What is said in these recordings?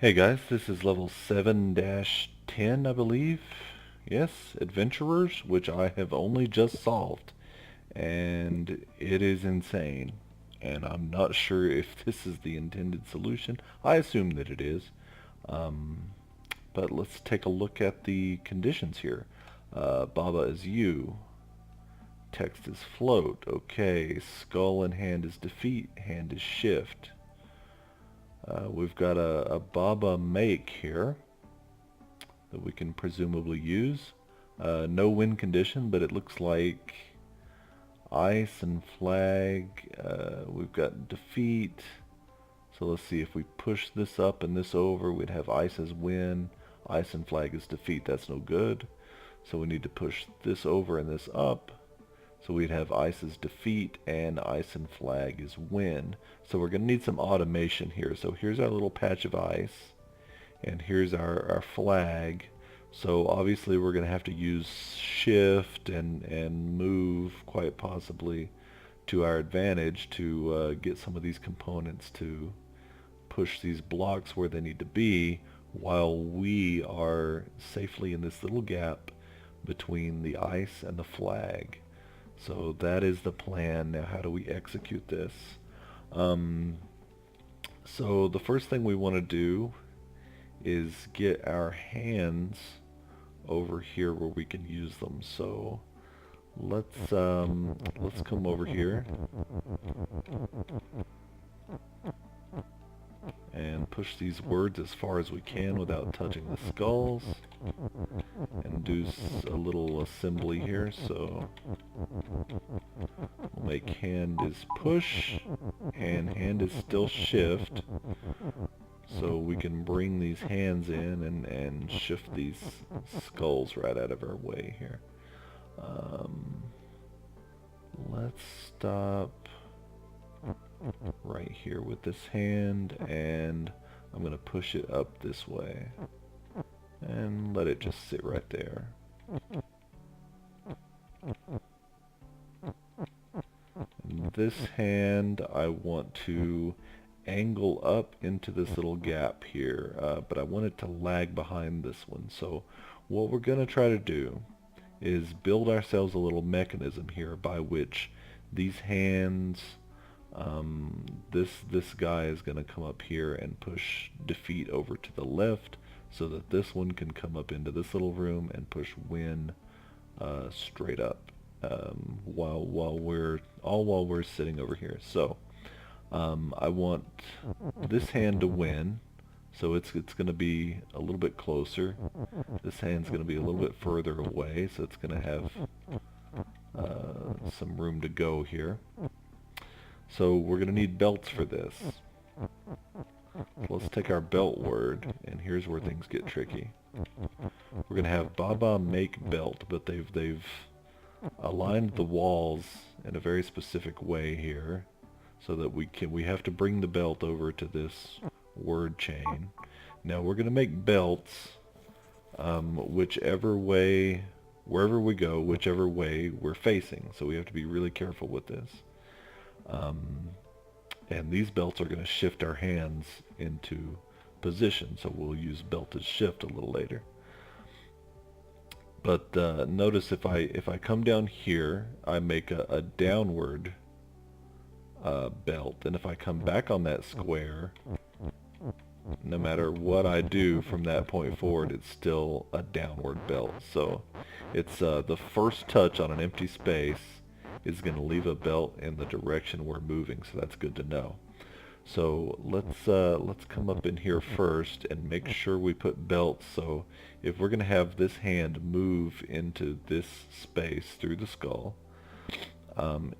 Hey guys, this is level 7-10, I believe. Yes, Adventurers, which I have only just solved. And it is insane. And I'm not sure if this is the intended solution. I assume that it is. Um, but let's take a look at the conditions here. Baba is you. Text is float. Okay, skull in hand is defeat. Hand is shift. We've got a Baba make here that we can presumably use. No win condition, but it looks like ice and flag. We've got defeat. So let's see, if we push this up and this over, we'd have ice as win, ice and flag as defeat. That's no good. So we need to push this over and this up. So we'd have ice as defeat and ice and flag is win. So we're going to need some automation here. So here's our little patch of ice. And here's our flag. So obviously we're going to have to use shift and move quite possibly to our advantage to get some of these components to push these blocks where they need to be while we are safely in this little gap between the ice and the flag. So that is the plan. Now how do we execute this? So the first thing we want to do is get our hands over here where we can use them. So let's come over here and push these words as far as we can without touching the skulls, and do a little assembly here. So we'll make hand is push and hand is still shift, so we can bring these hands in and shift these skulls right out of our way here. Let's stop right here with this hand, and I'm going to push it up this way and let it just sit right there. And this hand I want to angle up into this little gap here, but I want it to lag behind this one. So what we're going to try to do is build ourselves a little mechanism here by which these hands, this guy is going to come up here and push defeat over to the left, so that this one can come up into this little room and push win straight up, while we're sitting over here. So I want this hand to win, so it's going to be a little bit closer. This hand's going to be a little bit further away, so it's going to have some room to go here. So we're going to need belts for this. So let's take our belt word, and here's where things get tricky. We're going to have Baba make belt, but they've aligned the walls in a very specific way here, so that we have to bring the belt over to this word chain. Now we're going to make belts whichever way, wherever we go, whichever way we're facing. So we have to be really careful with this. And these belts are going to shift our hands into position, so we'll use belt as shift a little later. But notice if I come down here, I make a downward belt, and if I come back on that square, no matter what I do from that point forward, it's still a downward belt. So it's the first touch on an empty space is going to leave a belt in the direction we're moving, so that's good to know. So let's come up in here first and make sure we put belts. So if we're going to have this hand move into this space through the skull,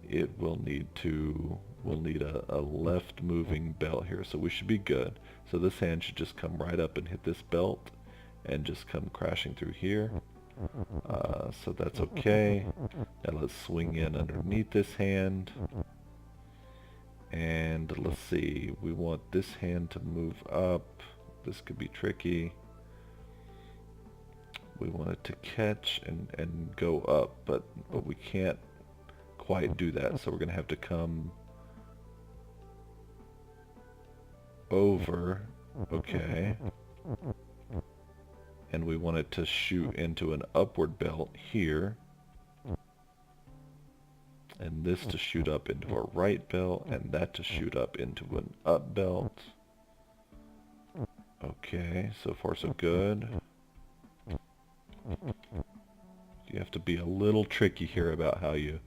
it will need a left moving belt here, so we should be good. So this hand should just come right up and hit this belt and just come crashing through here. So that's okay. Now let's swing in underneath this hand, and let's see, we want this hand to move up. This could be tricky. We want it to catch and go up, but we can't quite do that, so we're going to have to come over Okay. And we want it to shoot into an upward belt here. And this to shoot up into a right belt, and that to shoot up into an up belt. Okay, so far so good. You have to be a little tricky here about how you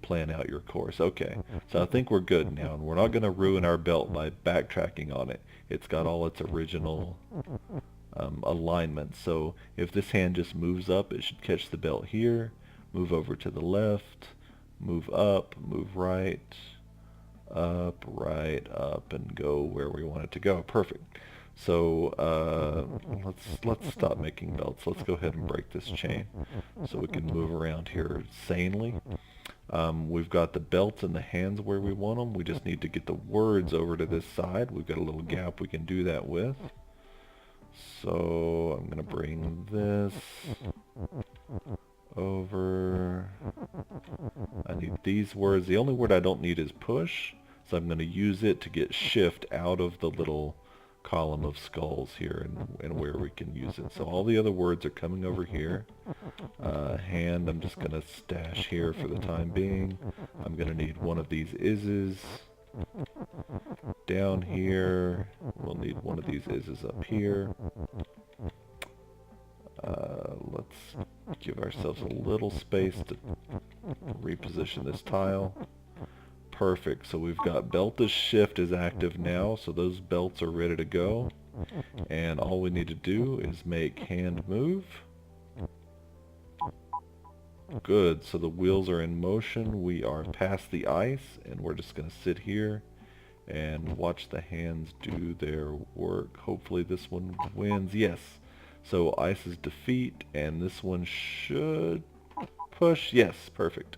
plan out your course. Okay, so I think we're good now, and we're not going to ruin our belt by backtracking on it. It's got all its original alignment. So if this hand just moves up, it should catch the belt here, move over to the left, move up, move right, up, and go where we want it to go. Perfect. So let's stop making belts. Let's go ahead and break this chain so we can move around here sanely. We've got the belts and the hands where we want them. We just need to get the words over to this side. We've got a little gap we can do that with. So I'm going to bring this over. I need these words. The only word I don't need is push, so I'm going to use it to get shift out of the little column of skulls here and where we can use it. So all the other words are coming over here. Hand I'm just going to stash here for the time being. I'm going to need one of these ises. Down here, we'll need one of these ises up here. Let's give ourselves a little space to reposition this tile. Perfect. So we've got belt as shift is active now, so those belts are ready to go. And all we need to do is make hand move. Good. So the wheels are in motion. We are past the ice, and we're just going to sit here and watch the hands do their work. Hopefully this one wins. Yes. So ice is defeat, and this one should push. Yes, perfect.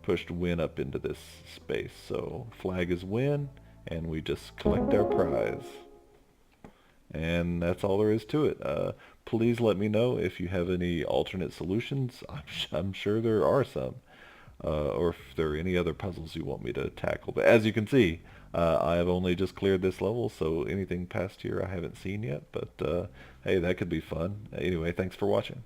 Pushed win up into this space. So flag is win, and we just collect our prize. And that's all there is to it. Please let me know if you have any alternate solutions. I'm sure there are some. Or if there are any other puzzles you want me to tackle. But as you can see, I have only just cleared this level, so anything past here I haven't seen yet. But hey, that could be fun. Anyway, thanks for watching.